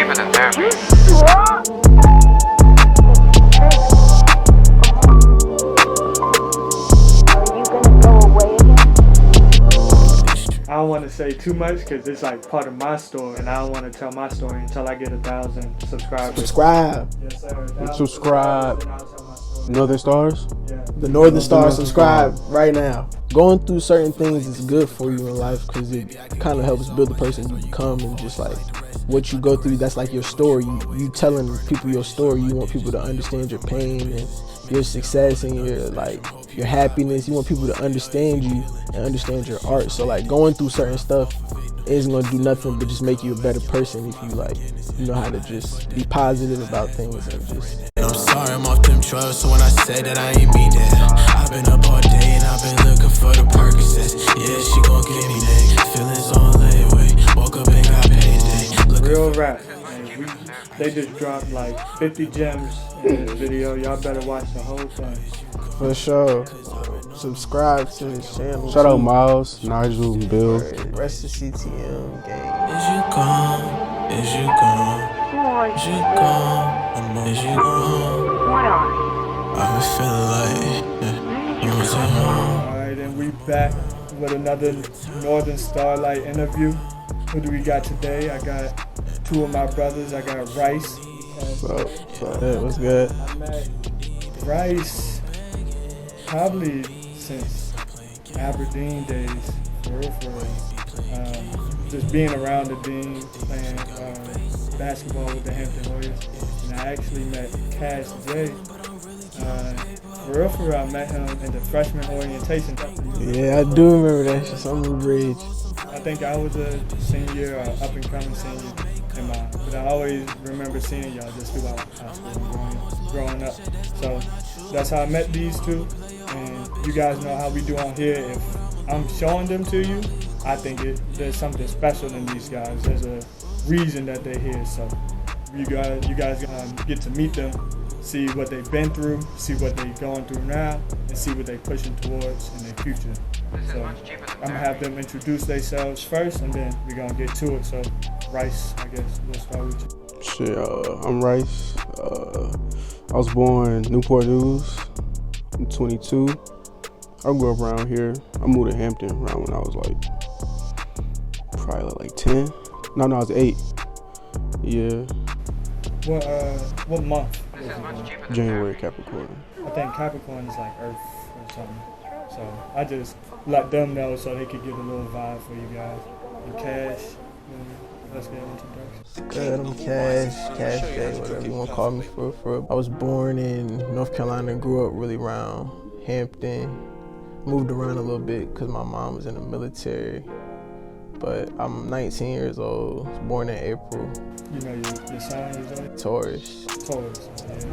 cheaper than therapy. I don't want to say too much because it's like part of my story, and I don't want to tell my story until I get 1,000 subscribers. Subscribe. Yes, sir. Subscribe. I'll tell my story. Northern Stars? Yeah. The Northern Stars, subscribe right now. Going through certain things is good for you in life because it kind of helps build the person you become, and just like what you go through, that's like your story. You telling people your story. You want people to understand your pain and your success and your happiness. You want people to understand you and understand your art. So like going through certain stuff isn't gonna do nothing but just make you a better person if you know how to just be positive about things and just. I'm sorry, I'm off them drugs, so when I say that I ain't mean that. I've been up all day and I've been looking for the Percocets. Yeah, she gon' give me that. Feelings on layaway. Woke up and got paid. Real rap. They just dropped like 50 gems in this video. Y'all better watch the whole thing. For sure. Subscribe to his channel. Shout out Miles, Nigel, and Bill. Rest of CTM gang. Is you gone? Is you gone? Is you gone? Is you gone? I've been feeling like you was at home. Alright, and we back with another Northern Starlight interview. Who do we got today? I got two of my brothers. I got Rice. What's good? I met Rice probably since Aberdeen days, for real. Just being around the Dean, playing basketball with the Hampton Warriors. And I actually met Cash J. For real, I met him in the freshman orientation. Yeah, I do remember that shit. On the bridge. I think I was a senior, or up and coming senior but I always remember seeing y'all just throughout high school and growing up. So that's how I met these two. And you guys know how we do on here. If I'm showing them to you, I think there's something special in these guys. There's a reason that they're here. So you guys get to meet them, see what they've been through, see what they're going through now, and see what they're pushing towards in their future. So I'm gonna have them introduce themselves first, and then we're gonna get to it. So Rice, I guess we'll start with you. Shit, I'm Rice. I was born Newport News. I'm 22. I grew up around here. I moved to Hampton around when I was probably like 10. No, I was 8. Yeah. What month was it born? January, Capricorn. I think Capricorn is like Earth or something. So I just let them know so they could get a little vibe for you guys. And Cash, let's get introductions. Good, I'm Cash J, whatever you want to call me for. I was born in North Carolina and grew up really around Hampton. Moved around a little bit because my mom was in the military. But I'm 19 years old, was born in April. You know your sign is Taurus. Taurus. Yeah.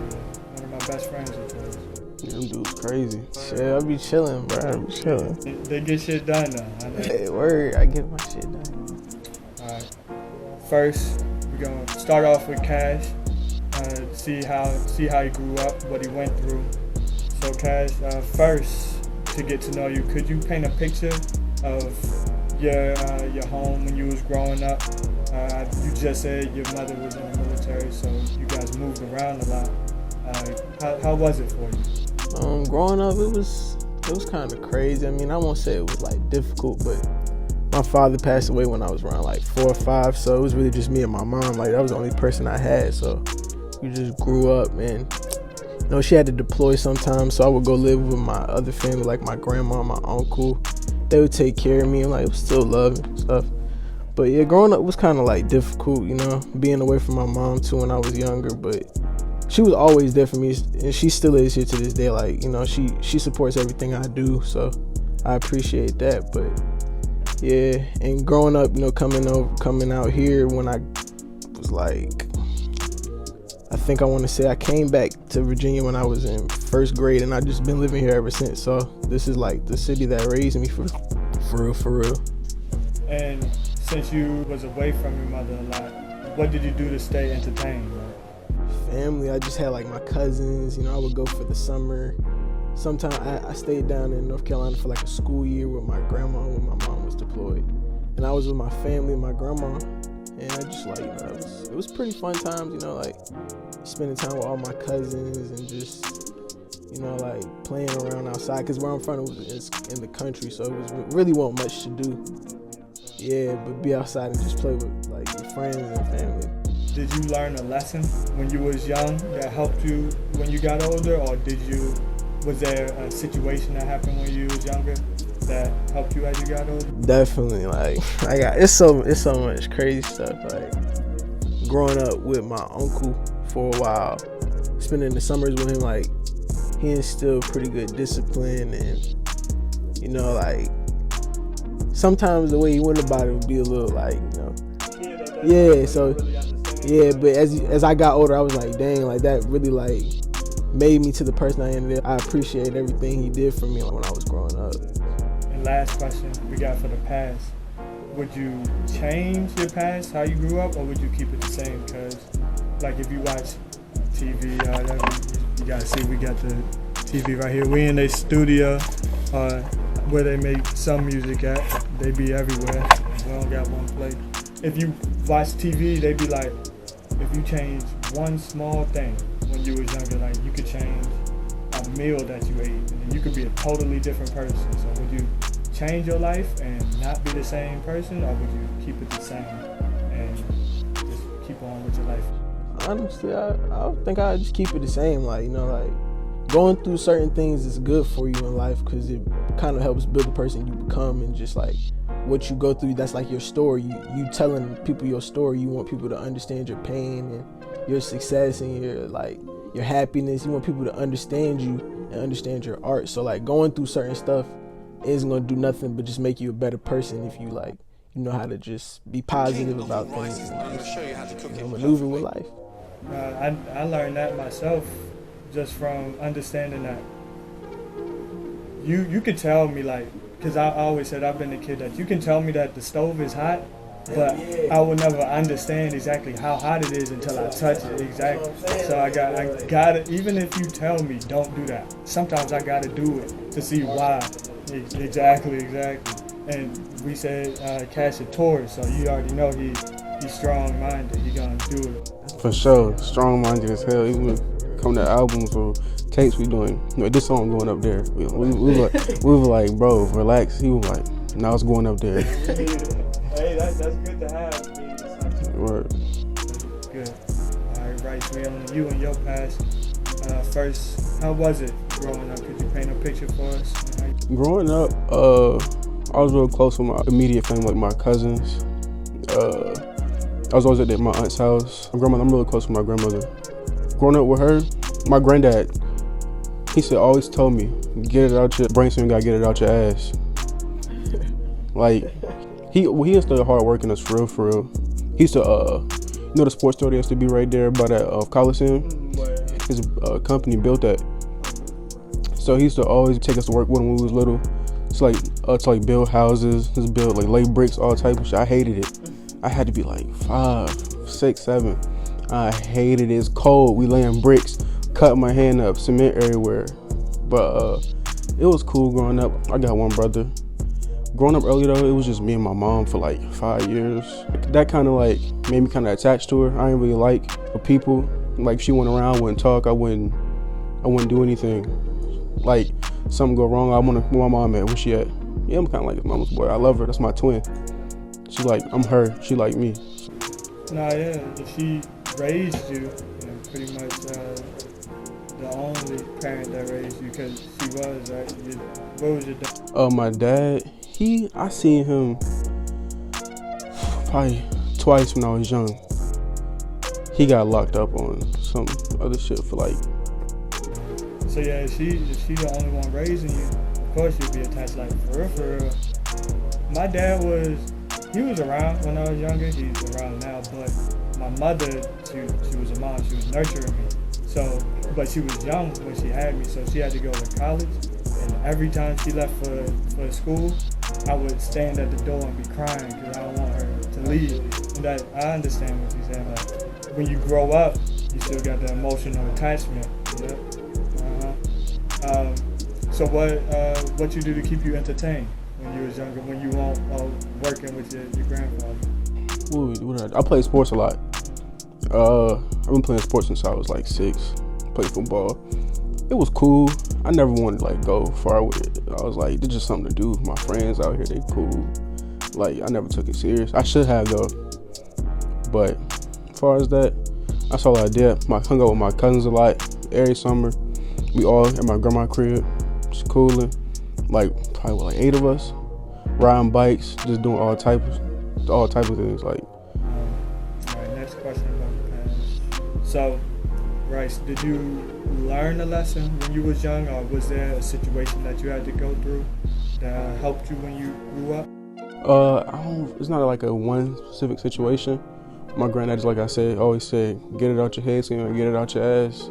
One of my best friends is Taurus. Yeah, them dudes crazy. Shit, I be chilling, bro. I be chilling. They get shit done though. Hey, word, I get my shit done. Alright. First, we're gonna start off with Cash. See how he grew up, what he went through. So Cash, first to get to know you, could you paint a picture of your home when you was growing up? You just said your mother was in the military, so you guys moved around a lot. How was it for you? Growing up, it was kind of crazy. I mean, I won't say it was like difficult, but my father passed away when I was around like 4 or 5, so it was really just me and my mom. Like that was the only person I had, so we just grew up, and you know, she had to deploy sometimes, so I would go live with my other family, like my grandma, my uncle. They would take care of me and like still love and stuff. But yeah, growing up was kind of like difficult, you know, being away from my mom too when I was younger, but she was always there for me, and she still is here to this day. Like, you know, she supports everything I do, so I appreciate that. But yeah, and growing up, you know, coming out here when I was like, I think I want to say I came back to Virginia when I was in 1st grade, and I've just been living here ever since. So this is like the city that raised me for real. And since you was away from your mother a lot, what did you do to stay entertained? Family, I just had like my cousins, you know, I would go for the summer. Sometimes I stayed down in North Carolina for like a school year with my grandma when my mom was deployed. And I was with my family and my grandma. And I just like, it was pretty fun times, like spending time with all my cousins and just, like playing around outside. Cause where I'm from was in the country, so it was really wasn't much to do. Yeah, but be outside and just play with like your friends and family. Did you learn a lesson when you was young that helped you when you got older, or was there a situation that happened when you was younger that helped you as you got older? Definitely, like it's so much crazy stuff. Like growing up with my uncle for a while, spending the summers with him, like he instilled pretty good discipline, and like sometimes the way he went about it would be a little like yeah. So yeah, but as I got older, I was like, dang, like that really like made me to the person I ended up. I appreciate everything he did for me when I was growing up. And last question we got for the past. Would you change your past, how you grew up, or would you keep it the same? Because, like, if you watch TV, you gotta see we got the TV right here. We in a studio where they make some music at. They be everywhere. We don't got one place. If you watch TV, they be like, if you change one small thing when you was younger, like you could change a meal that you ate, and you could be a totally different person. So would you change your life and not be the same person, or would you keep it the same and just keep on with your life? Honestly, I think I'd just keep it the same. Like, like going through certain things is good for you in life because it kind of helps build the person you become, and just like what you go through, that's like your story. You telling people your story. You want people to understand your pain and your success and your happiness. You want people to understand you and understand your art. So like going through certain stuff isn't gonna do nothing but just make you a better person if you like know how to just be positive about things and maneuver with life. I learned that myself just from understanding that you could tell me, like, because I always said I've been a kid that you can tell me that the stove is hot, but I will never understand exactly how hot it is until I touch it. Exactly. So I gotta, even if you tell me don't do that, sometimes I gotta do it to see why. Exactly. And we said Cash a Taurus, so you already know he's strong-minded. He gonna do it. For sure, strong-minded as hell. Even come to albums or tapes we doing. This song going up there. We were like, bro, relax. He was like, now it's going up there. Hey, that's good to have. Word. Good. All right, so we on you and your past. First, how was it growing up? Could you paint a picture for us? Growing up, I was real close with my immediate family, like my cousins. I was always at my aunt's house. I'm really close with my grandmother. Growing up with her, my granddad, he always told me, get it out your brain, so you gotta get it out your ass. Like, he is still hard working us for real. He used to, the sports store that used to be right there by that Coliseum? His company built that. So he used to always take us to work with him when we was little. It's like, to like build houses, just build like lay bricks, all type of shit. I hated it. I had to be like 5, 6, 7. I hated it. It's cold. We laying bricks, cutting my hand up, cement everywhere. But it was cool growing up. I got one brother. Growing up early though, it was just me and my mom for like 5 years. That kind of like made me kind of attached to her. I didn't really like the people. Like if she went around, I wouldn't talk. I wouldn't do anything. Like something go wrong, I where my mom at? Where she at? Yeah, I'm kind of like his mama's boy. I love her. That's my twin. She's like, I'm her. She like me. Nah, yeah. She raised you, pretty much the only parent that raised you, because she was, right? What was your dad? My dad, I seen him probably twice when I was young. He got locked up on some other shit for like. So yeah, if she the only one raising you, of course you'd be attached. Like for real. My dad he was around when I was younger. He's around now, but my mother, she was a mom. She was nurturing me. So, but she was young when she had me, so she had to go to college. And every time she left for school, I would stand at the door and be crying because I don't want her to leave. And that I understand what you're saying. Like when you grow up, you still got the emotional attachment. Yeah. So what you do to keep you entertained when you was younger, when you weren't working with your grandfather? I played sports a lot. I've been playing sports since I was like 6. Played football. It was cool. I never wanted to like go far with it. I was like, it's just something to do. My friends out here, they cool. Like, I never took it serious. I should have though. But as far as that, that's all I did. I hung out with my cousins a lot every summer. We all at my grandma's crib, just cooling. Like probably like 8 of us, riding bikes, just doing all type of things. Like. All right, next question about the past. So, Rice, did you learn a lesson when you was young, or was there a situation that you had to go through that helped you when you grew up? It's not like a one specific situation. My granddad, just like I said, always said, get it out your head so you don't get it out your ass.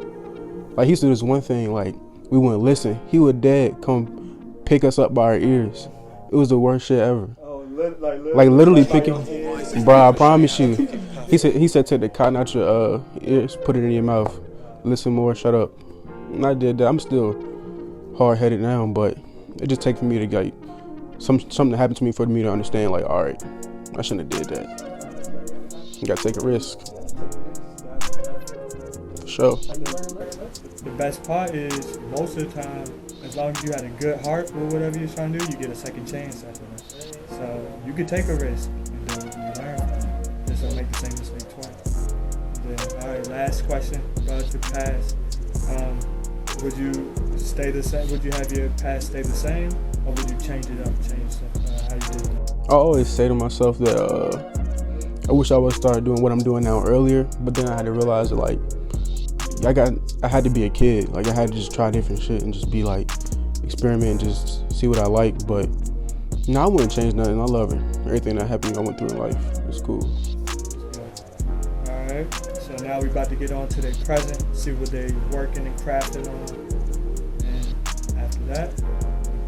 Like, he used to do this one thing, like, we wouldn't listen. He would dead come pick us up by our ears. It was the worst shit ever. Oh, like literally picking, bro, I promise you. He said, take the cotton out your ears, put it in your mouth. Listen more, shut up. And I did that. I'm still hard-headed now, but it just takes me to get something happened to me for me to understand, like, all right, I shouldn't have did that. You gotta take a risk. For sure. The best part is, most of the time, as long as you had a good heart or whatever you're trying to do, you get a second chance after that. So you could take a risk and then you learn from it. Just don't make the same mistake twice. Then, all right, last question about your past. Would you stay the same? Would you have your past stay the same, or would you change it up, how you did it? I always say to myself that I wish I would start doing what I'm doing now earlier, but then I had to realize that, like, I had to be a kid. Like, I had to just try different shit and just be like, experiment, just see what I like. But no, I wouldn't change nothing. I love it. Everything that happened, I went through in life. It's cool. All right. So now we're about to get on to their present, see what they working and crafting on, and after that,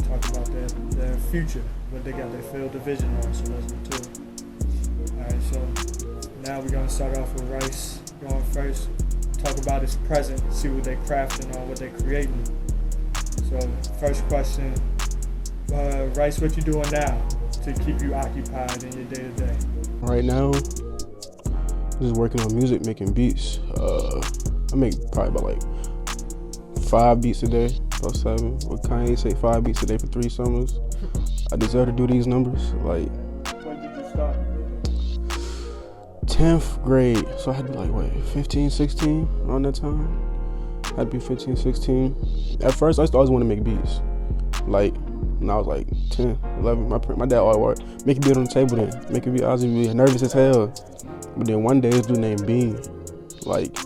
we'll talk about their future, what they got their field division on. So let's do it. All right. So now we're gonna start off with Rice going first. Talk about his present, see what they're crafting on, what they're creating. So, first question, Rice, what you doing now to keep you occupied in your day-to-day? Right now, just working on music, making beats. I make probably about like 5 beats a day, about 7. What Kanye say, 5 beats a day for 3 summers. I deserve to do these numbers. Like, When did you start? 10th grade, so I had to be like, what, 15, 16 around that time? I had to be 15, 16. At first, I used to always want to make beats. Like, when I was like 10, 11, my dad always worked, make a beat on the table then. Make a beat, I was be nervous as hell. But then one day, this dude named Bean, like,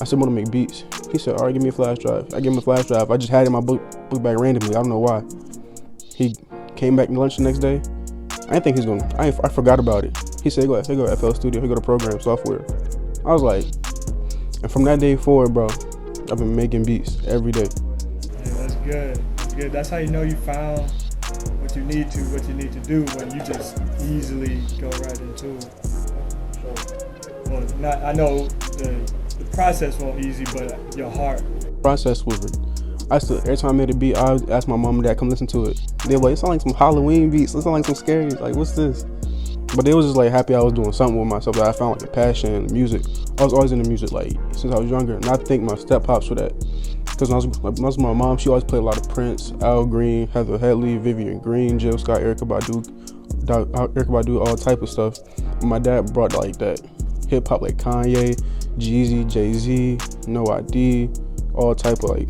I said, I want to make beats. He said, all right, give me a flash drive. I gave him a flash drive. I just had it in my book bag randomly. I don't know why. He came back to lunch the next day. I didn't think he's gonna, I forgot about it. He said, go to FL Studio, go to program software. I was like, and from that day forward, bro, I've been making beats every day. Yeah, that's good. That's good. That's how you know you found what you need to do when you just easily go right into it. Well, I know the process wasn't easy, but your heart. Process was, every time I made a beat, I would ask my mom and dad, come listen to it. They were like, it sound like some Halloween beats, it sound like some scary, like, what's this? But they was just like happy I was doing something with myself, that I found like a passion in music. I was always into music, like, since I was younger, and I thank my step pops for that. Because when I was with my mom, she always played a lot of Prince, Al Green, Heather Headley, Vivian Green, Jill Scott, Erykah Badu, all type of stuff. And my dad brought like that hip hop, like Kanye, Jeezy, Jay-Z, No ID, all type of like,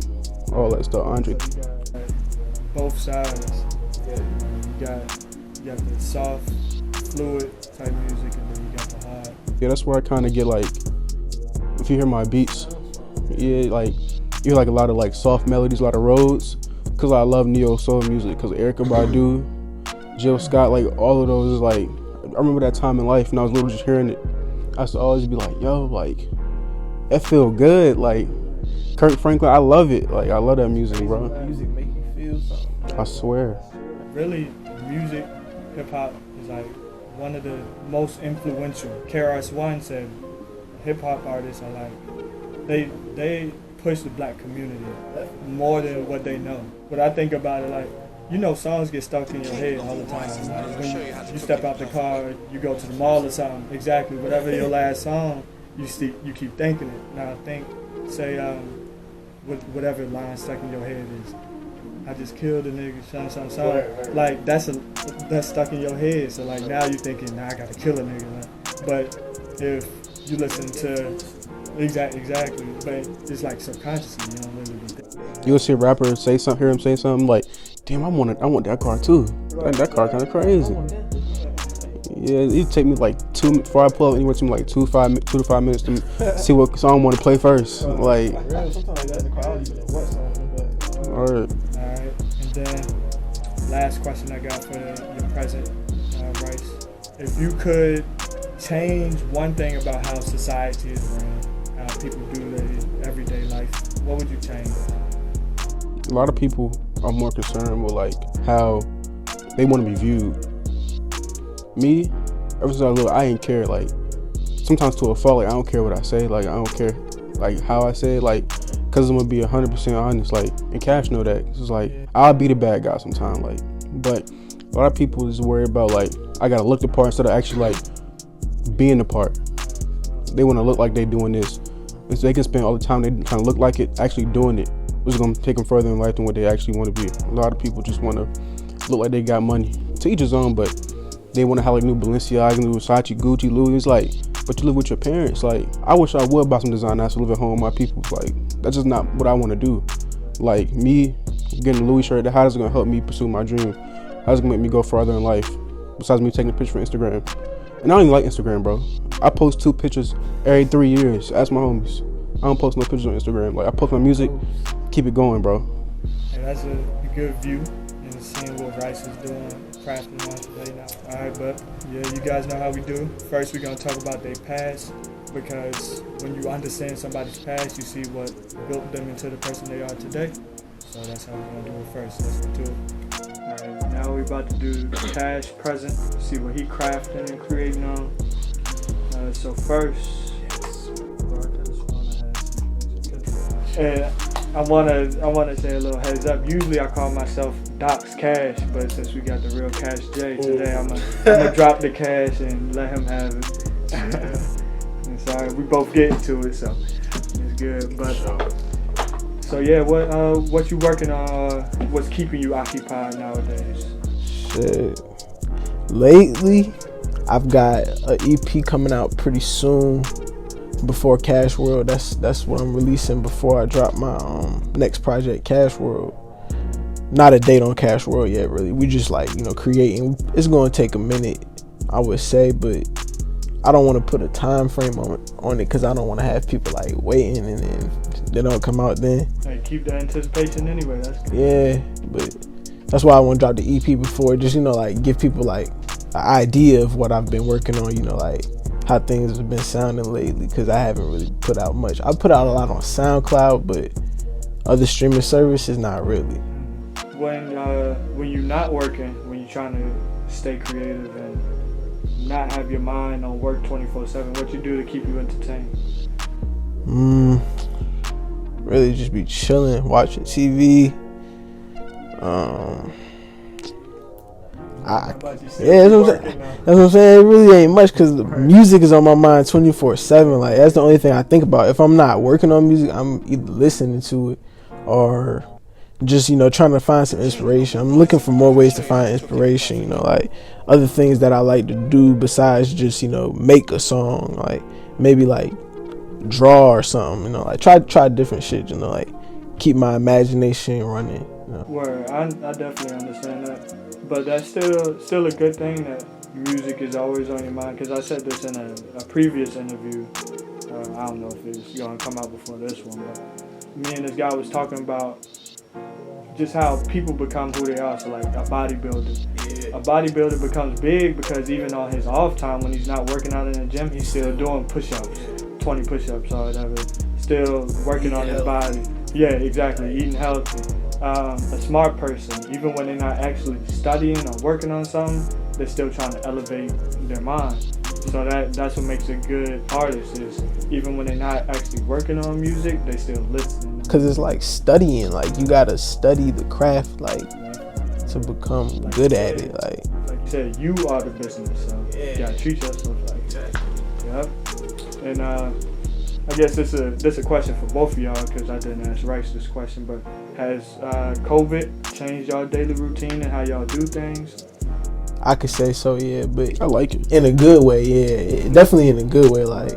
all that stuff, Andre. So you got both sides. You got the soft, fluid type music, and then you got the hard. Yeah, that's where I kind of get like, if you hear my beats, yeah, like, you hear like a lot of like soft melodies, a lot of roads, because I love neo soul music, because Erykah Badu, Jill Scott, like all of those is like, I remember that time in life and I was literally just hearing it. I used to always be like, yo, like, that feel good, like, Kirk Franklin, I love it, like, I love that music, bro. Music make you feel something. I swear. Really, music, hip-hop is like one of the most influential. KRS-One said hip-hop artists are like, they push the black community more than what they know. But I think about it like, you know, songs get stuck in your head all the time. Like when you step out the car, you go to the mall or something. Exactly, whatever your last song, you keep thinking it. Now think, say, whatever line stuck in your head is. I just killed a nigga, something. Right. Like that's stuck in your head. So like now you're thinking, nah, I gotta kill a nigga. But if you listen to exactly, but it's like subconsciously, you don't really be thinking. You'll see a rapper say something, hear him say something like, "Damn, I want that car too. That car kind of crazy." Yeah, it take me like before I pull up anywhere to me like 2 to 5 minutes to see what song I want to play first. Like, alright. And then last question I got for your present, Bryce. If you could change one thing about how society is ran, how people do their everyday life, what would you change? A lot of people are more concerned with like how they want to be viewed. Me, ever since I was little, I ain't care. Like sometimes to a fault, like I don't care what I say. Like I don't care like how I say it. Like because I'm gonna be 100% honest. Like and Cash know that. It's like I'll be the bad guy sometimes. Like but a lot of people is worried about like I gotta look the part instead of actually like being the part. They want to look like they doing this. And so they can spend all the time they trying to look like it, actually doing it, which is going to take them further in life than what they actually want to be. A lot of people just want to look like they got money. To each his own, but they want to have like new Balenciaga, new Versace, Gucci, Louis. It's like, but you live with your parents. Like, I wish I would buy some design now to live at home with my people. Like, that's just not what I want to do. Like, me getting a Louis shirt, how is it going to help me pursue my dream? How's it going to make me go farther in life? Besides me taking a picture for Instagram. And I don't even like Instagram, bro. I post 2 pictures every 3 years. Ask my homies. I don't post no pictures on Instagram. Like, I post my music, keep it going, bro. And that's a good view and seeing what Rice is doing, crafting on today now. Alright, but yeah, you guys know how we do. First, we're going to talk about their past, because when you understand somebody's past, you see what built them into the person they are today. So that's how we're going to do it first. Let's get to it. Alright, now we're about to do Cash present, see what he crafting and creating on. So first, and I wanna say a little heads up. Usually I call myself Doxcash, but since we got the real Cash J today, I'm gonna drop the cash and let him have it. And sorry, we both get into it, so it's good. But so yeah, what you working on? What's keeping you occupied nowadays? Shit. Lately, I've got an EP coming out pretty soon. Before Cash World, that's what I'm releasing before I drop my next project, Cash World. Not a date on Cash World yet, really. We just like, creating. It's going to take a minute, I would say, but I don't want to put a time frame on it because I don't want to have people like waiting and then they don't come out then. Hey, keep the anticipation anyway. That's good. Yeah, but that's why I want to drop the EP before, just like give people like an idea of what I've been working on, like how things have been sounding lately, because I haven't really put out much. I put out a lot on SoundCloud, but other streaming services, not really. When you're not working, when you're trying to stay creative and not have your mind on work 24/7, what you do to keep you entertained? Really just be chilling, watching TV. That's what I'm saying. It really ain't much because the music is on my mind 24/7. Like that's the only thing I think about. If I'm not working on music, I'm either listening to it or just trying to find some inspiration. I'm looking for more ways to find inspiration. Like other things that I like to do besides just make a song. Like maybe like draw or something. Like try different shit. Like keep my imagination running. Word, I definitely understand that. But that's still a good thing that music is always on your mind, because I said this in a previous interview. I don't know if it's going to come out before this one, but me and this guy was talking about just how people become who they are. So like a bodybuilder. A bodybuilder becomes big because even on his off time when he's not working out in the gym, he's still doing push-ups, 20 push-ups or whatever, still working on his body. Yeah, exactly, eating healthy. A smart person, even when they're not actually studying or working on something, they're still trying to elevate their mind. So that's what makes a good artist, is even when they're not actually working on music, they still listening. Because it's like studying, like you gotta study the craft, like to become good at it. Like you said, you are the business, so you gotta treat yourself like that. Yep. And I guess this is a question for both of y'all, because I didn't ask Rice this question, but has COVID changed y'all daily routine and how y'all do things? I could say so, yeah, but I like it in a good way. Yeah, definitely in a good way. Like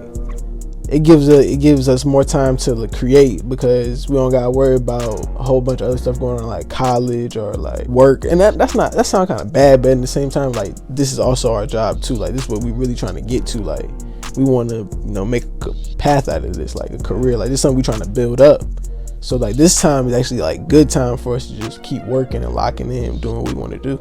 it gives us more time to create, because we don't gotta worry about a whole bunch of other stuff going on, like college or like work. And that sounds kind of bad, but at the same time, like this is also our job too. Like this is what we really trying to get to. Like we want to make a path out of this, like a career. Like this is something we trying to build up. So like this time is actually like good time for us to just keep working and locking in, doing what we want to do.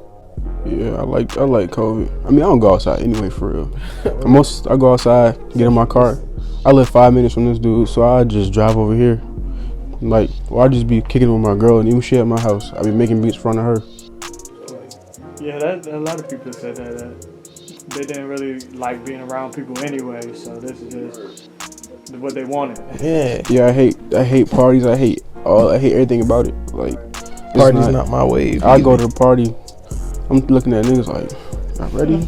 Yeah, I like COVID. I mean, I don't go outside anyway, for real. I go outside, get in my car. I live 5 minutes from this dude, so I just drive over here. Like, or I just be kicking with my girl, and even she at my house, I be making beats in front of her. Yeah, a lot of people said that they didn't really like being around people anyway, so this is just what they wanted. Yeah, I hate parties. I hate everything about it. Like, party's not my wave. I go to the party, I'm looking at niggas like, not ready.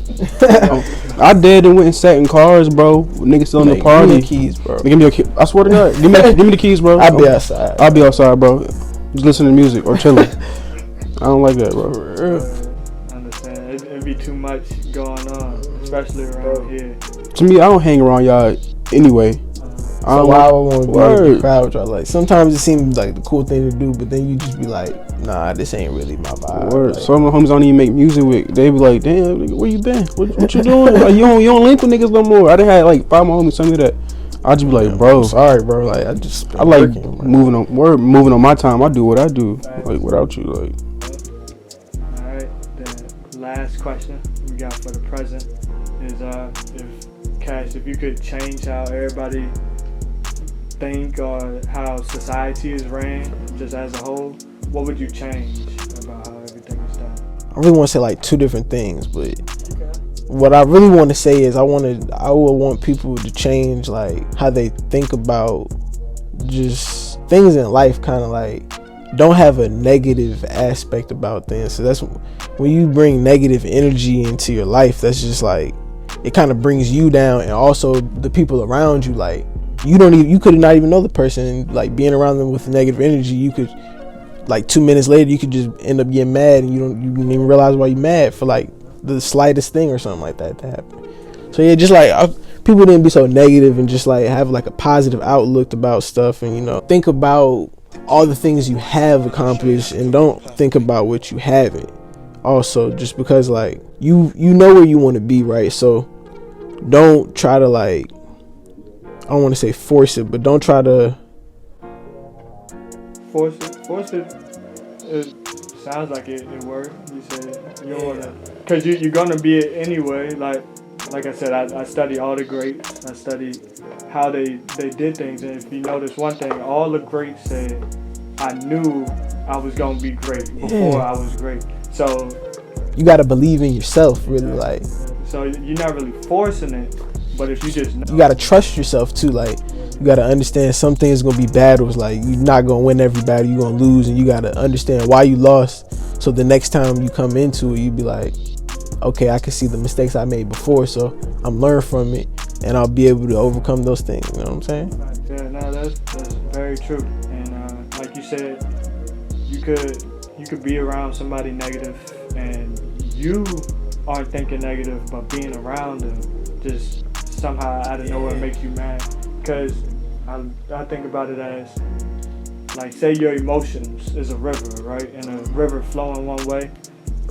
I did and went and sat in cars, bro. Niggas still in the party. Give me the keys, bro. Give me your keys. I swear to God, give me the keys, bro. I'll be outside. I'll be outside, bro. Just listening to music or chilling. I don't like that, bro. I understand. It'd be too much going on, especially around here. To me, I don't hang around y'all anyway. So why I want to be in the crowd with y'all? Like sometimes it seems like the cool thing to do, but then you just be like, nah, this ain't really my vibe. Word. Like, some of the homies don't even make music with. They be like, damn, nigga, where you been? What you doing? Like, you don't link with niggas no more. I done had like 5 more homies tell me that. I just be like, bro, I'm sorry, bro. Like I like working, moving on my time. I do what I do, like without you, like. All right. The last question we got for the present is if you could change how everybody think or how society is ran just as a whole, what would you change about how everything is done? I really want to say like 2 different things, but what I really want to say is I would want people to change like how they think about just things in life, kind of like don't have a negative aspect about things. So that's when you bring negative energy into your life, that's just like it kind of brings you down, and also the people around you. Like you could not even know the person, like being around them with negative energy, you could like 2 minutes later you could just end up getting mad, and you didn't even realize why you're mad for like the slightest thing or something like that to happen. So yeah, just like people didn't be so negative and just like have like a positive outlook about stuff, and think about all the things you have accomplished and don't think about what you haven't. Also, just because like you know where you want to be, right? So don't try to like, I don't want to say force it, but don't try to force it. It sounds like it worked. You said you don't want to, because you're gonna be it anyway. Like I said, I study all the greats. I study how they did things, and if you notice one thing, all the greats said, I knew I was gonna be great before I was great. So you gotta believe in yourself, really. Like, so you're not really forcing it, but if you just know, you gotta trust yourself too. Like, you gotta understand some things gonna be battles. Like, you're not gonna win every battle, you're gonna lose, and you gotta understand why you lost. So the next time you come into it, you be like, okay, I can see the mistakes I made before, so I'm learning from it, and I'll be able to overcome those things. You know what I'm saying? Yeah, no, that's very true. And like you said, you could be around somebody negative, and you aren't thinking negative, but being around them just somehow out of nowhere makes you mad. Because I think about it as, like, say your emotions is a river, right? And a river flowing one way.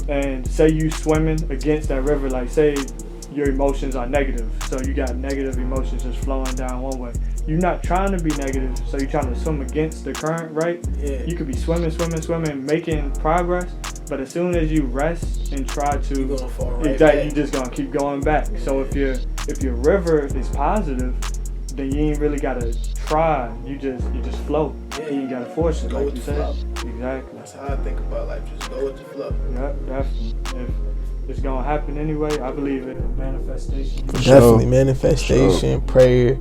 And say you swimming against that river, like say your emotions are negative. So you got negative emotions just flowing down one way. You're not trying to be negative, so you're trying to swim against the current, right? Yeah. You could be swimming, making progress, but as soon as you rest and try to, you're just gonna keep going back. So if your river is positive, then you ain't really gotta try. You just flow. Yeah, you ain't gotta force it, like you said. Exactly. That's how I think about life. Just go with the flow. Yeah, definitely. If it's gonna happen anyway, I believe in manifestation. Definitely manifestation, prayer.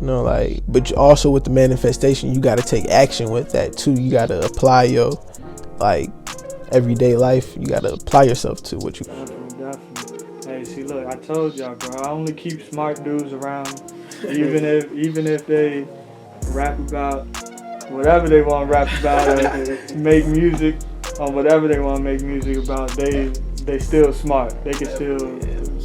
But also with the manifestation, you got to take action with that too. You got to apply your everyday life, you gotta apply yourself to what you. Definitely. Hey, see, look, I told y'all, bro. I only keep smart dudes around, even if they rap about whatever they want to rap about, or make music on whatever they want to make music about. They still smart. They can still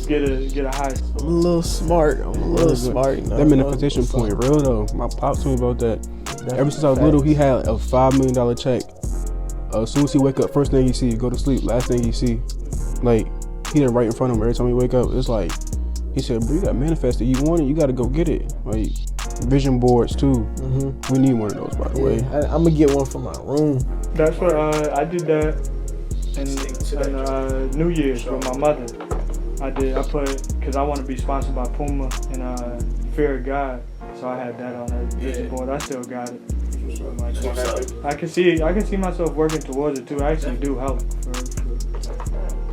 get a high. I'm a little smart. You know, that manifestation point, real though. My pop told me about that. Ever since I was little, he had a $5 million check. As soon as he wake up, first thing you see, go to sleep, last thing you see. Like, he done right in front of him every time he wake up. It's like, he said, bro, you got manifested. You want it, you got to go get it. Like, vision boards too. Mm-hmm. We need one of those, by the way. I'm going to get one for my room. That's what I did that in New Year's with my mother. I put, because I want to be sponsored by Puma and Fear of God. So I had that on that vision board. I still got it. I can see myself working towards it too. I actually do help.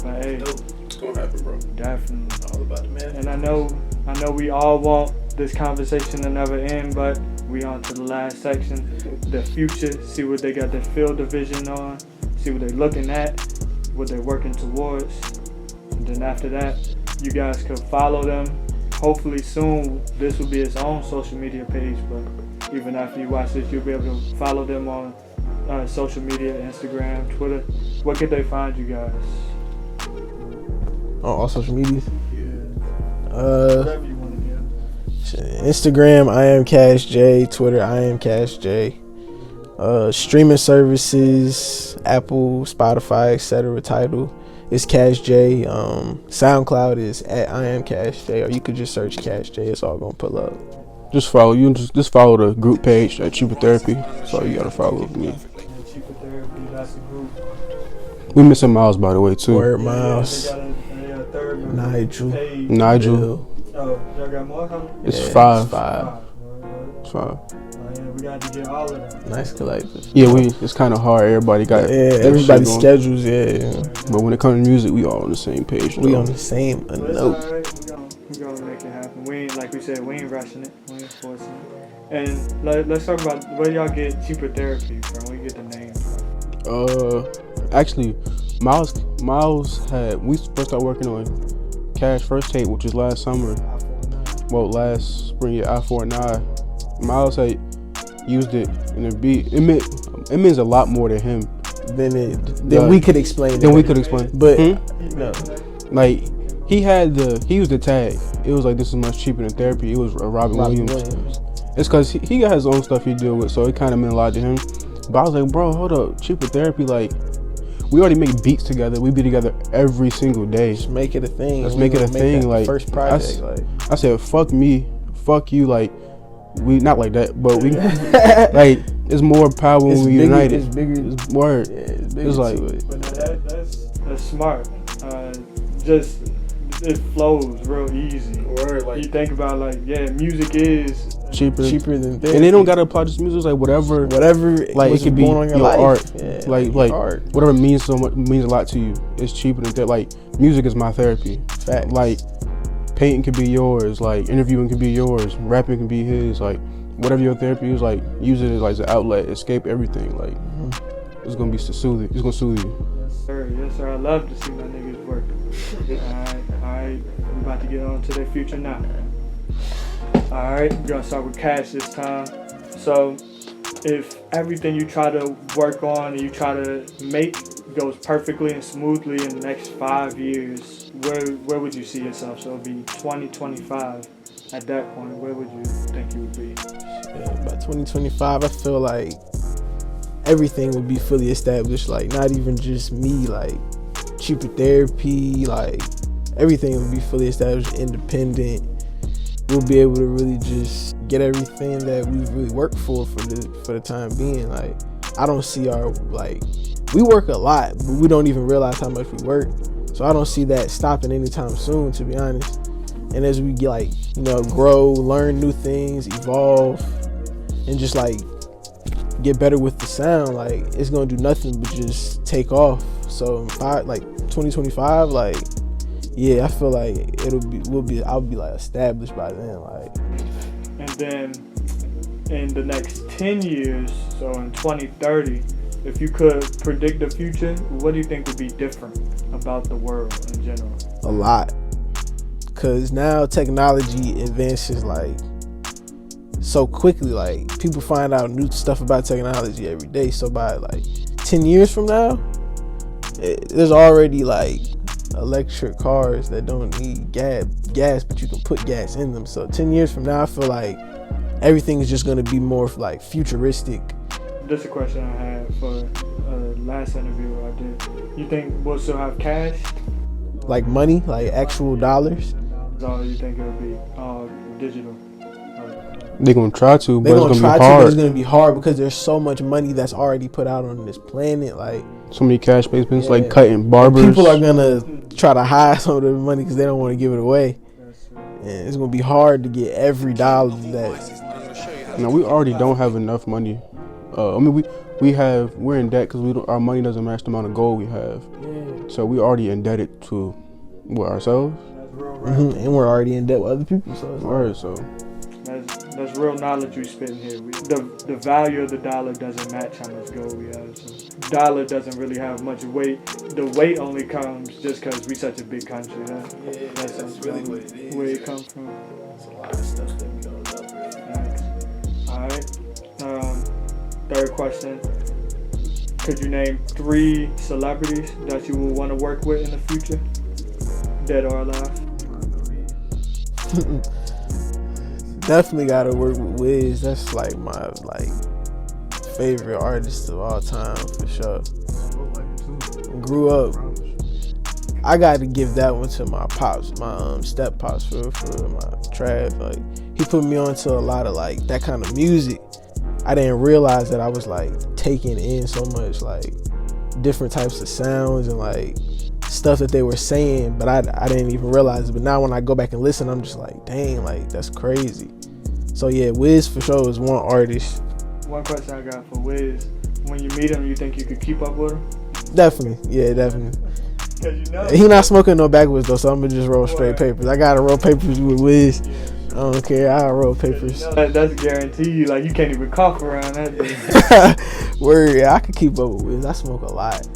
But hey, It's gonna happen, bro. Definitely. All about the man. And I know we all want this conversation to never end, but we on to the last section, the future. See what they got their field of vision on. See what they're looking at, what they're working towards. And then after that, you guys could follow them. Hopefully soon, this will be its own social media page, but even after you watch this, you'll be able to follow them on social media, Instagram, Twitter. Where could they find you guys? On all social medias? Yeah. Whatever you want to give. Instagram, I am Cash J. Twitter, I am Cash J. Streaming services, Apple, Spotify, etc. Tidal is Cash J. SoundCloud is at I am Cash J, or you could just search Cash J. It's all gonna pull up. Just follow you. Just follow the group page at Cheaper Therapy. So you gotta follow me. Cheaper Therapy, that's the group. We missing Miles, by the way, too. Word Miles, They got a third member. Nigel. Oh, y'all got more coming? It's Yeah, 5. it's 5. It's 5. Oh, yeah, we got to get all of them. Nice collective. Yeah, it's kind of hard. Everybody got everybody's shit going. schedules. Yeah. But when it comes to music, we all on the same page. We though. on the same But it's note. alright. We gonna make it happen. We ain't, like we said, we ain't rushing it. We ain't forcing it. And let's talk about where y'all get Cheaper Therapy from. Where you get the name from? Actually, Miles had, we first started working on Cash First Tape, which was last summer. Well, last spring, yeah, I-49. Miles had used it in a beat. It means a lot more to him Then we could explain. Then we could explain. But no, like he used the tag. It was like, this is much cheaper than therapy. It was Robin Williams. It's because he got his own stuff he deal with, so it kind of meant a lot to him. But I was like, bro, hold up, Cheaper Therapy, like, we already make beats together. We be together every single day. just make it a thing. Let's make it a thing. Like, first project. I said, fuck me, fuck you. Like, we not like that, but we like, it's more power when we united. It's bigger. It's word. Yeah, it's bigger. It's like, But that's smart. Just it flows real easy. Word, like, you think about music is cheaper than therapy. And they don't gotta apply this music. It's like whatever, like it could be on your life. art. Yeah, like art. whatever means a lot to you. It's cheaper than that. Like, music is my therapy. Facts. Like, painting could be yours. Like, interviewing could be yours. Rapping can be his. Like, whatever your therapy is, like, use it as like an outlet, escape everything. Like, it's gonna be soothing. It's gonna soothe you. Yes sir. I love to see my niggas work. Alright. We about to get on to their future now. Alright, we're gonna start with Cash this time. So, if everything you try to work on and you try to make goes perfectly and smoothly in the next 5 years, where would you see yourself? So it'll be 2025. At that point, where would you think you would be? Yeah, by 2025, I feel like everything would be fully established. Like, not even just me, like Cheaper Therapy, like everything would be fully established, independent. We'll be able to really just get everything that we've really worked for the time being. Like, I don't see we work a lot, but we don't even realize how much we work. So I don't see that stopping anytime soon, to be honest. And as we get grow, learn new things, evolve, and just get better with the sound, it's gonna do nothing but just take off. So 2025, yeah, I feel like I'll be established by then. And then in the next 10 years, so in 2030, if you could predict the future, what do you think would be different about the world in general? A lot. Because now technology advances like so quickly. Like people find out new stuff about technology every day. So by like 10 years from now, there's already like electric cars that don't need gas, but you can put gas in them. So 10 years from now, I feel like everything is just going to be more like futuristic. This is a question I had for last interview I did. You think we'll still have cash? Like money, like actual dollars? Or you think it'll be digital? They're gonna try to, but They're it's gonna gonna try be to, hard. but it's gonna be hard because there's so much money that's already put out on this planet. Like So many cash basements, Yeah. like cutting barbers. people are gonna try to hide some of the money because they don't want to give it away, and it's gonna be hard to get every dollar that. No, we already don't have enough money. I mean, we're in debt because our money doesn't match the amount of gold we have. Yeah. So we already indebted to ourselves. And we're already in debt with other people, so it's Alright, so That's real knowledge we spitting here. The value of the dollar doesn't match how much gold we have. So dollar doesn't really have much weight. The weight only comes just because we such a big country. That's really what it is. Where it comes from. There's a lot of stuff that we don't know. All right. Third question. Could you name 3 celebrities that you will want to work with in the future? Dead or alive? Definitely gotta work with Wiz. That's like my favorite artist of all time for sure. Grew up. I got to give that one to my pops, my step pops for my Trav. Like he put me on to a lot of like that kind of music. I didn't realize that I was like taking in so much like different types of sounds and like stuff that they were saying, but I didn't even realize it. But now when I go back and listen, I'm just like, dang, like that's crazy. So yeah, Wiz for sure is one artist. One question I got for Wiz: when you meet him, you think you could keep up with him? Definitely, yeah, definitely. Cause you know He not smoking no backwoods though, so I'm gonna just roll straight papers. I gotta roll papers with Wiz. I don't care. I roll papers. You know that's guaranteed. Like you can't even cough around that dude. Word, yeah, I could keep up with Wiz. I smoke a lot,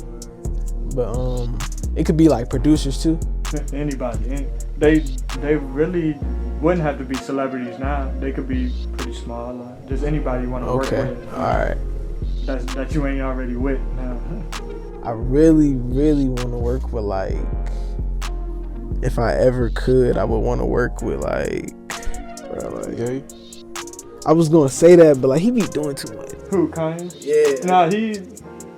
but it could be like producers too. Anybody, and they really wouldn't have to be celebrities now. They could be pretty small. Just anybody you want to work with. All right. That you ain't already with now. I really, really want to work with like. If I ever could, I would want to work with like. Gay. I was gonna say that, but like he be doing too much. Who, Kanye? Yeah. Nah,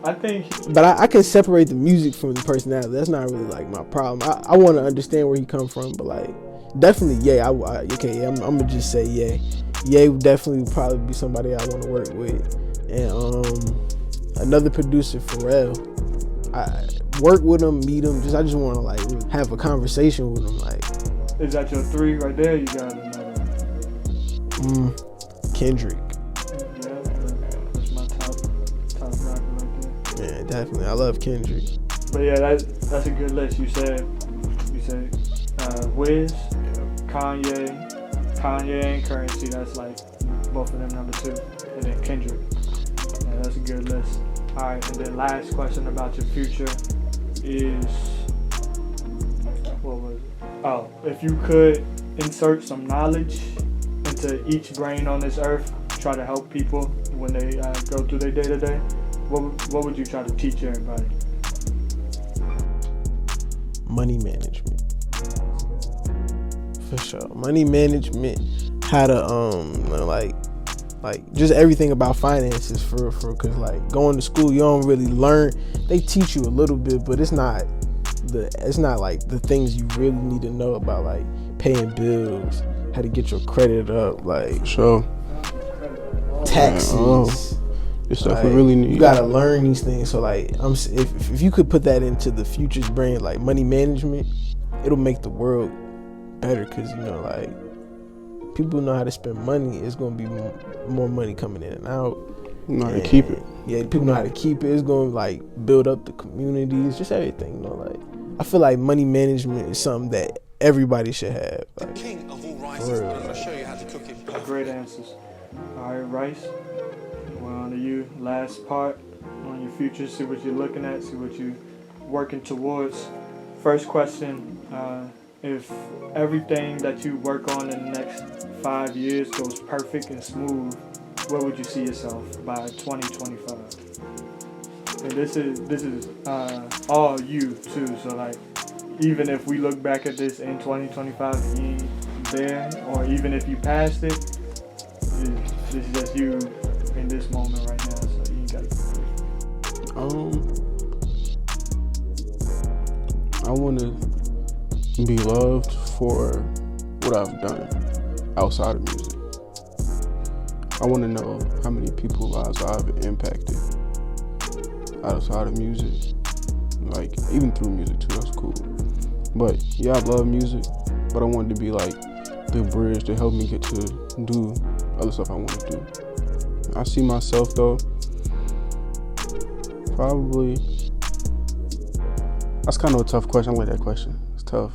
I think. But I can separate the music from the personality. That's not really like my problem. I want to understand where he come from, but like definitely, yeah. I'm gonna just say yeah. Ye would definitely probably be somebody I want to work with, and another producer, Pharrell. I work with him, meet him. I just want to like have a conversation with him. Like, is that your 3 right there? You got another. Kendrick. Yeah, that's my top rapper right there. Yeah, definitely. I love Kendrick. But yeah, that's a good list. You said Wiz, Kanye and Currency. That's like both of them number 2, and then Kendrick. Yeah, that's a good list. All right, and then last question about your future is, what was it? Oh, if you could insert some knowledge into each brain on this earth, try to help people when they go through their day-to-day, what would you try to teach everybody? Money management. For sure. Money management, how to like just everything about finances for cause like going to school you don't really learn. They teach you a little bit, but it's not like the things you really need to know about, like paying bills, how to get your credit up, like Sure. taxes. This stuff Like, we really need. You gotta learn these things. So like, if you could put that into the future's brain, like money management, it'll make the world better. Cause you know, like people know how to spend money. It's gonna be more money coming in and out. Know how to keep it. Yeah, people know how to keep it. It's gonna like build up the communities, just everything. You know, like I feel like money management is something that everybody should have. Like, King of all rices, I'm gonna show you how to cook it perfect. Great answers. All right, Rice. We're on to you. Last part on your future, see what you're looking at, see what you're working towards. First question, if everything that you work on in the next 5 years goes perfect and smooth, where would you see yourself by 2025? And this is all you too. So like, even if we look back at this in 2025 and you ain't there, or even if you passed it, this is just you in this moment right now. So you ain't got to. I want to be loved for what I've done outside of music. I want to know how many people's lives I've impacted outside of music, like even through music too. That's cool. But yeah, I love music, but I want it to be like the bridge to help me get to do other stuff I want to do. I see myself though, probably. That's kind of a tough question. I like that question. It's tough.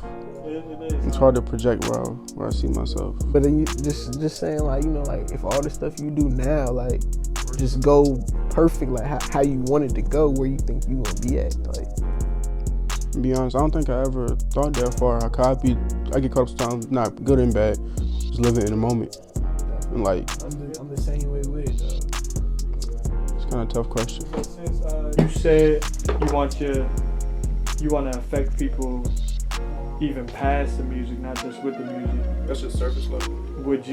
It's hard to project where I see myself. But then you just saying like, you know, like if all the stuff you do now, like just go perfect, like how you want it to go, where you think you gonna be at, like. To be honest, I don't think I ever thought that far. I get caught up sometimes, not good and bad, just living in the moment. And like, I'm the same way with it. It's kind of a tough question. Since you said you want to affect people even past the music, not just with the music. That's just surface level. Would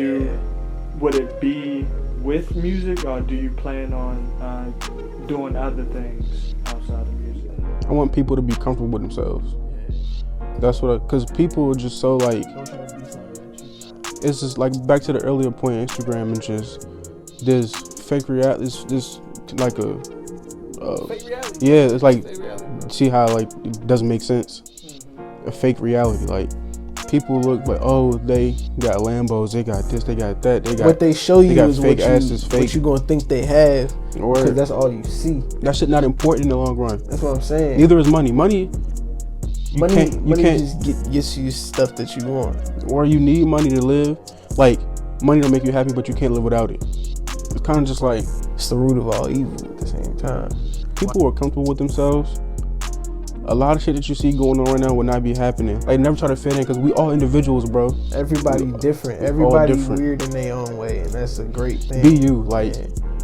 it be with music, or do you plan on doing other things outside of music? I want people to be comfortable with themselves. That's because people are just so like, it's just like back to the earlier point of Instagram and just this fake reality, this like a, Fake reality. yeah, it's like, Fake reality. see how like it doesn't make sense. A fake reality, like people look like, oh, they got Lambos, they got this, they got that, they got. What they show you got is fake what asses, fake. you gonna think they have, Or because that's all you see. that shit not important in the long run. That's what I'm saying. Neither is money. Money Money can't just gets you stuff that you want. or you need money to live. Like money don't make you happy, but you can't live without it. It's kind of just like It's the root of all evil at the same time. people who are comfortable with themselves. A lot of shit that you see going on right now would not be happening. Like never try to fit in, because we all individuals, bro. Everybody different. Everybody weird in their own way, and that's a great thing. Be you. Like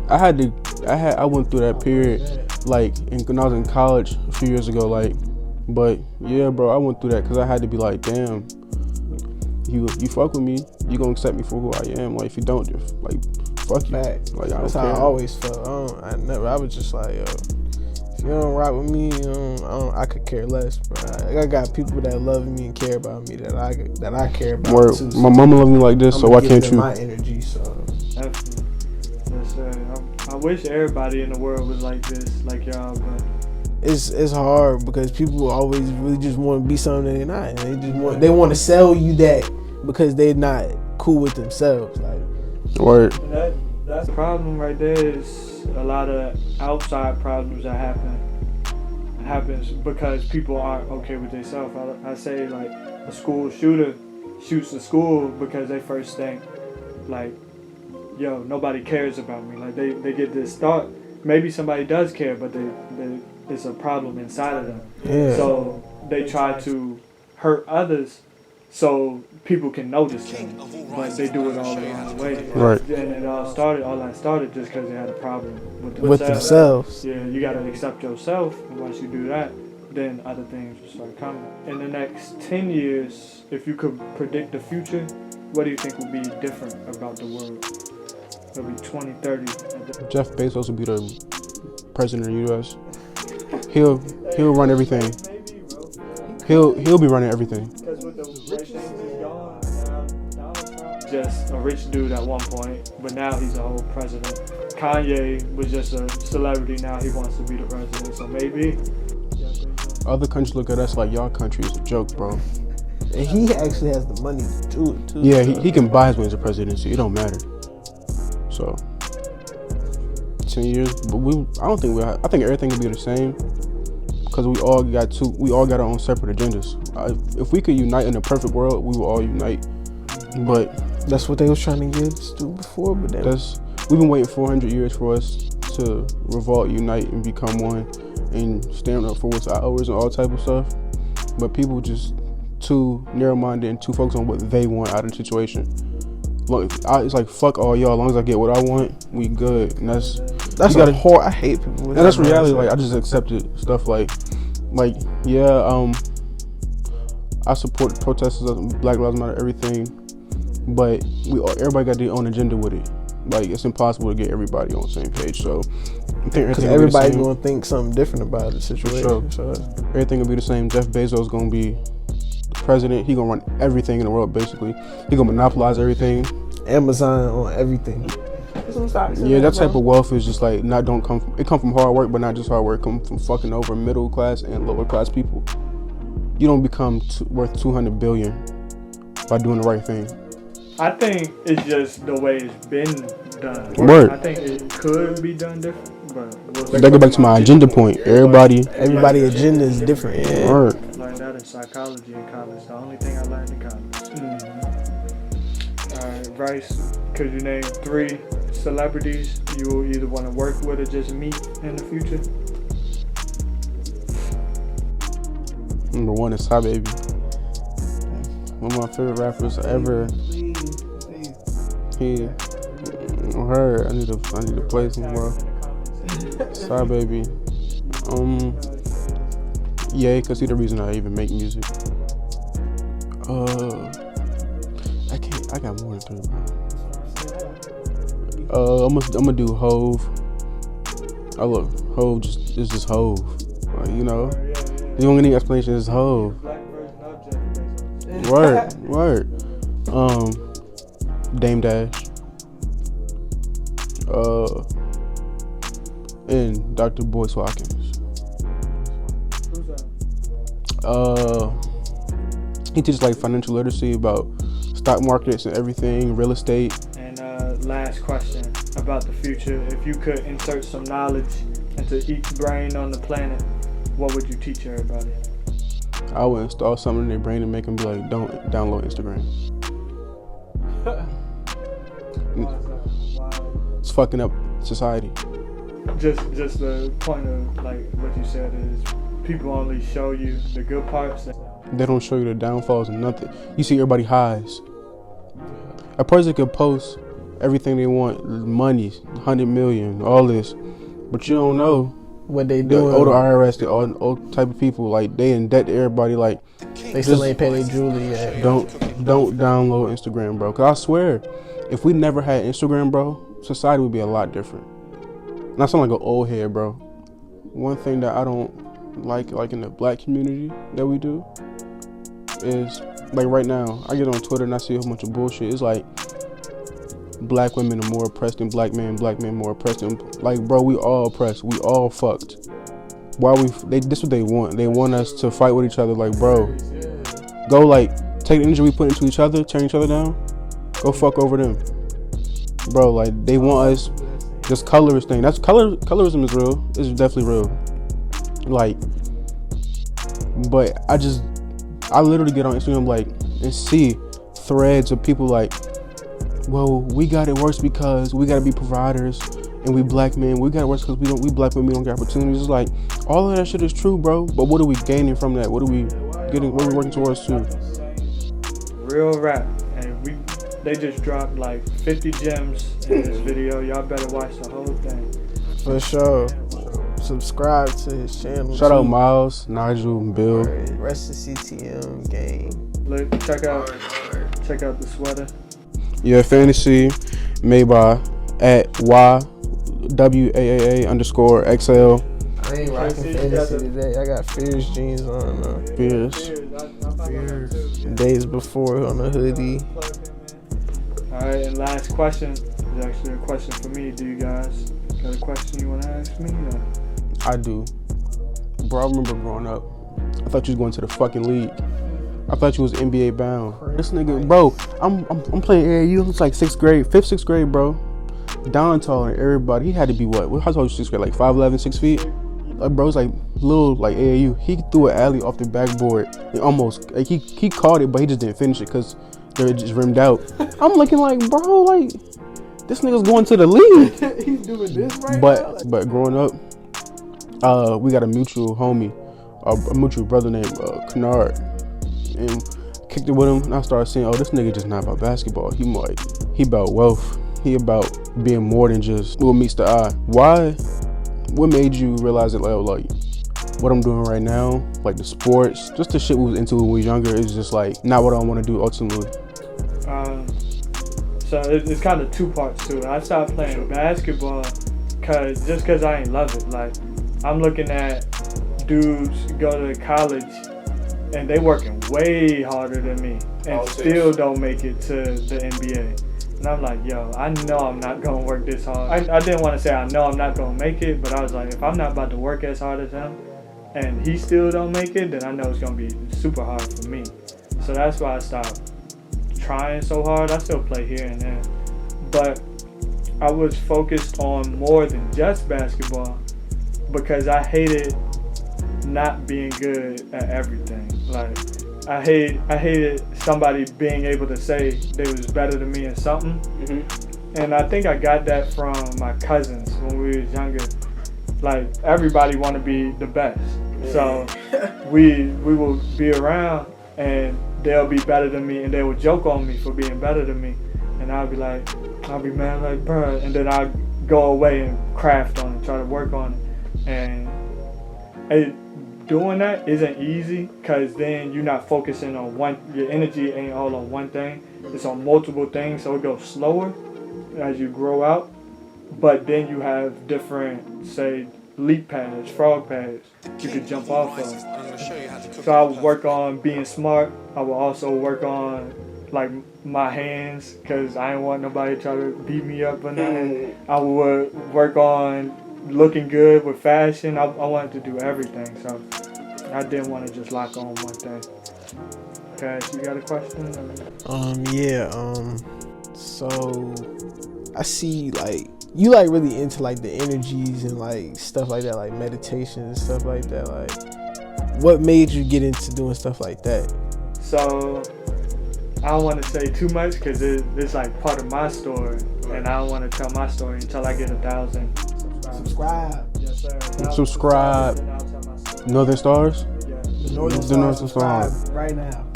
Yeah. I went through that period, like when I was in college a few years ago, like. But yeah, bro, I went through that because I had to be like, damn, you fuck with me, you gonna accept me for who I am. Like if you don't, just like fuck you. Fact. Like I That's don't how care. I always felt. I was just like, yo, if you don't rock with me, I could care less. But I got people that love me and care about me that I care about Word. too. My mama loves me like this, so why can't you? My energy, so. Definitely. Yes, sir. I wish everybody in the world was like this, like y'all, but It's hard because people always really just want to be something they're not, and they want to sell you that because they're not cool with themselves. Like, Word. that's the problem right there. Is a lot of outside problems that happens because people aren't okay with themselves. I say like a school shooter shoots the school because they first think like, yo, nobody cares about me. Like they get this thought, maybe somebody does care, but it's a problem inside of them. yeah. So they try to hurt others so people can notice them, but they do it all the wrong way. Right. And all that started just because they had a problem with themselves. Yeah, you gotta accept yourself, and once you do that, then other things will start coming. In the next 10 years, if you could predict the future, what do you think will be different about the world? It'll be 2030. Jeff Bezos will be the president of the U.S. He'll run everything. Maybe, bro. He'll be running everything. Because with the rich things is gone, now Donald Trump just a rich dude at one point, but now he's a whole president. Kanye was just a celebrity, now he wants to be the president, so maybe. Other countries look at us like y'all country is a joke, bro. And he actually has the money to do it too. Yeah, he can buy his way to presidency. It don't matter. So 10 years, but I think everything will be the same because we all got our own separate agendas. If we could unite in a perfect world, we will all unite. But that's what they was trying to get us to before. But then we've been waiting 400 years for us to revolt, unite, and become one, and stand up for what's ours and all type of stuff. But people just too narrow-minded and too focused on what they want out of the situation. It's like, fuck all y'all. As long as I get what I want, we good. And that's I hate people. And that's reality. Like, I just accepted stuff like yeah. I support protesters, Black Lives Matter, everything. But everybody got their own agenda with it. Like, it's impossible to get everybody on the same page. So I think because everybody's gonna think something different about the situation. Sure. So everything will be the same. Jeff Bezos gonna be the president. He gonna run everything in the world. Basically, he gonna monopolize everything. Amazon on everything. Yeah, that type of wealth is just like it come from hard work, but not just hard work. It come from fucking over middle class and lower class people. You don't become worth $200 billion by doing the right thing. I think it's just the way it's been done. Word. I think it could be done different, but That go back to my agenda point. Everybody agenda is different. Yeah. Word. I learned that in psychology in college. The only thing I learned in college. All right, Bryce, could you name 3 celebrities you will either want to work with or just meet in the future? Number 1 is Ty Baby. One of my favorite rappers ever. Her. I need to play some more. Ty Baby. Yeah, cause he's the reason I even make music. I got more than 3, bro. I'm gonna do Hove. Hove is just Hove. You know, you don't get any explanation. It's Hove. Word. Dame Dash. And Dr. Boyce Watkins. Who's that? He teaches like financial literacy about stock markets and everything, real estate. And last question about the future. If you could insert some knowledge into each brain on the planet, what would you teach everybody? I would install something in their brain and make them be like, don't download Instagram. It's fucking up society. Just the point of like what you said is people only show you the good parts. They don't show you the downfalls and nothing. You see everybody highs. A person could post everything they want, money, 100 million, all this, but you don't know what they doing. All the IRS, the all type of people, like they in debt to everybody. Like they still ain't pay their jewelry yet. Don't download Instagram, bro. Cause I swear, if we never had Instagram, bro, society would be a lot different. And I sound like an old head, bro. One thing that I don't like in the black community that we do is like right now, I get on Twitter and I see a whole bunch of bullshit. It's like black women are more oppressed than black men more oppressed than, like, bro, we all oppressed. We all fucked. Why this what they want. They want us to fight with each other. Like, bro, go like take the energy we put into each other, tearing each other down, go fuck over them. Bro, like they want us, this colorist thing. That's colorism is real. It's definitely real. Like, but I literally get on Instagram like and see threads of people like, well, we got it worse because we gotta be providers and we black men. We got it worse because we black men, we don't get opportunities. It's like all of that shit is true, bro. But what are we gaining from that? What are we getting? What are we working towards too? Real rap, and they just dropped like 50 gems in this video. Y'all better watch the whole thing. For sure. Subscribe to his channel. Shout out Miles, Nigel, and Bill. Rest of CTM gang. Look, check out the sweater. Yeah, fantasy made by @YWAAA_XL. I ain't rocking fantasy today. I got Fears jeans on. Fears. Days before on a hoodie. Alright, and last question is actually a question for me. Do you guys got a question you want to ask me? I do. Bro, I remember growing up, I thought you was going to the fucking league. I thought you was NBA bound. This nigga, bro, I'm playing AAU. It's like 6th grade, bro. Down taller than everybody. He had to be what? How tall was you 6th grade? Like 5'11", 6 feet? Like, bro, it's like little, like AAU. He threw an alley off the backboard. It almost, like, he caught it, but he just didn't finish it because they just rimmed out. I'm looking like, bro, like, this nigga's going to the league. He's doing this right now. But growing up, we got a mutual homie, a mutual brother named Kennard, and kicked it with him. And I started saying, oh, this nigga just not about basketball. He about wealth. He about being more than just what meets the eye. Why? What made you realize that, like what I'm doing right now, like the sports, just the shit we was into when we was younger, is just like not what I want to do ultimately? So it's kind of two parts to it. I stopped playing basketball because I ain't love it. Like, I'm looking at dudes go to college and they working way harder than me and still don't make it to the NBA. And I'm like, yo, I know I'm not gonna work this hard. I didn't want to say I know I'm not gonna make it, but I was like, if I'm not about to work as hard as him and he still don't make it, then I know it's gonna be super hard for me. So that's why I stopped trying so hard. I still play here and there, but I was focused on more than just basketball because I hated not being good at everything. Like, I hated somebody being able to say they was better than me in something. And I think I got that from my cousins when we was younger. Like, everybody want to be the best, so we will be around and they'll be better than me, and they will joke on me for being better than me, and I'll be mad like, bruh, and then I'll go away and craft on it, try to work on it, and doing that isn't easy because then you're not focusing on your energy ain't all on one thing, it's on multiple things, so it goes slower as you grow out, but then you have different, say, leap pads, frog pads you could jump off of. So I would work on being smart. I would also work on like my hands because I didn't want nobody to try to beat me up or nothing. I would work on looking good with fashion. I wanted to do everything, so I didn't want to just lock on one thing. Cash, you got a question? So I see like you like really into like the energies and like stuff like that, like meditation and stuff like that. Like, what made you get into doing stuff like that? So I don't want to say too much because it's like part of my story, and I don't want to tell my story until I get 1,000 Subscribe. Yes, sir. Subscribe. Then I'll tell my story. Northern Stars? Yeah. The Northern Stars, subscribe right now.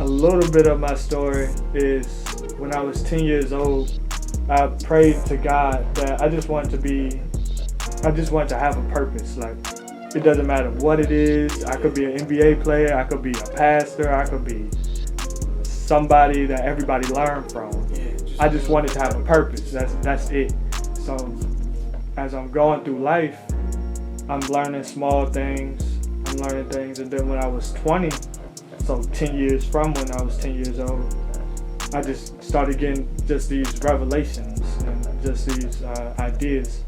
A little bit of my story is when I was 10 years old, I prayed to God that I just wanted to have a purpose. Like, it doesn't matter what it is. I could be an NBA player, I could be a pastor, I could be somebody that everybody learned from. I just wanted to have a purpose. That's it. So as I'm going through life, I'm learning small things. I'm learning things, and then when I was 20, so 10 years from when I was 10 years old, I just started getting just these revelations and just these ideas.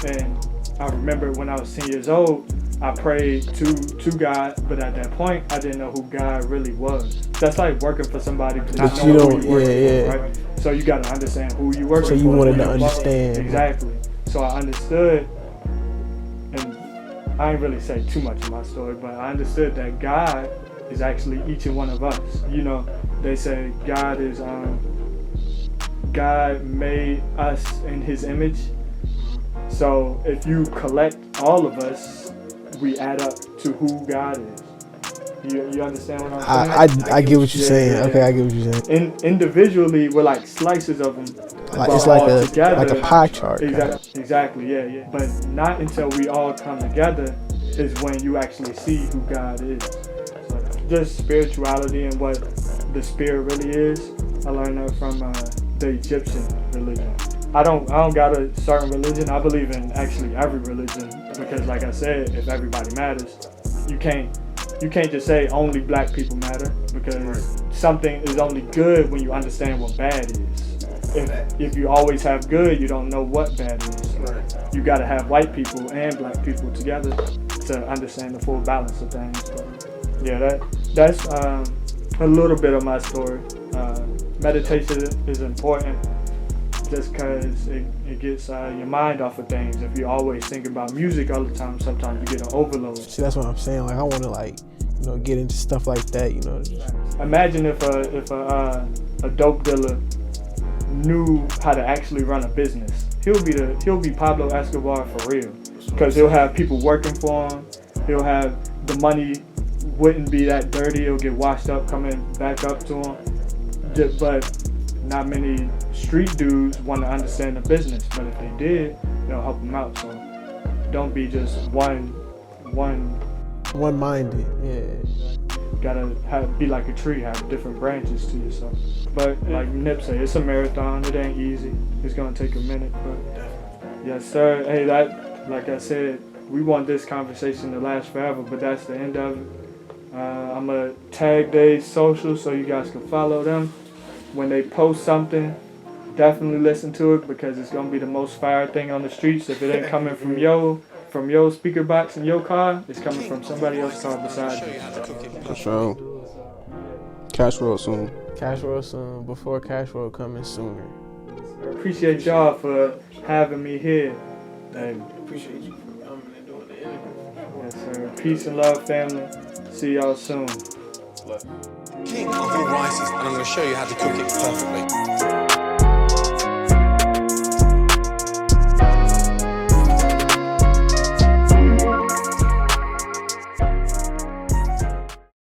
And I remember when I was 10 years old, I prayed to God, but at that point, I didn't know who God really was. That's like working for somebody but not knowing who you're working for, right? So you got to understand who you working for. So you wanted to understand. Exactly. So I understood, and I ain't really say too much of my story, but I understood that God is actually each and one of us. You know, they say God is God made us in His image. So if you collect all of us, we add up to who God is. You understand what I'm saying? I get what you're saying. Yeah. Okay, I get what you're saying. Individually, we're like slices of them. Like, it's like a pie chart. Exactly. Yeah. But not until we all come together is when you actually see who God is. So just spirituality and what the spirit really is. I learned that from the Egyptian religion. I don't got a certain religion. I believe in actually every religion because, like I said, if everybody matters, you can't just say only black people matter because something is only good when you understand what bad is. If you always have good, you don't know what bad is. You got to have white people and black people together to understand the full balance of things. But yeah, that's a little bit of my story. Meditation is important just because it gets your mind off of things. If you always think about music all the time, sometimes you get an overload. See, that's what I'm saying. Like, I want to get into stuff like that. Imagine if a dope dealer knew how to actually run a business. He'll be Pablo Escobar for real, because he'll have people working for him. He'll have the money wouldn't be that dirty. It'll get washed up coming back up to him. But not many street dudes want to understand the business. But if they did, they'll help them out. So don't be just one-minded. Yeah. Gotta be like a tree, have different branches to yourself. But like Nip say, it's a marathon. It ain't easy. It's gonna take a minute. But yes, sir. Hey, that, like I said, we want this conversation to last forever. But that's the end of it. I'm gonna tag their socials so you guys can follow them. When they post something, definitely listen to it, because it's gonna be the most fire thing on the streets. If it ain't coming from your speaker box in your car, it's coming from somebody else's car beside you. For sure. Cash roll soon. Cash roll soon. Before cash roll coming sooner. I appreciate y'all for having me here. And Appreciate you for coming and doing the interview. yes, sir. Peace and love, family. See y'all soon. King of all rices, and I'm going to show you how to cook it perfectly.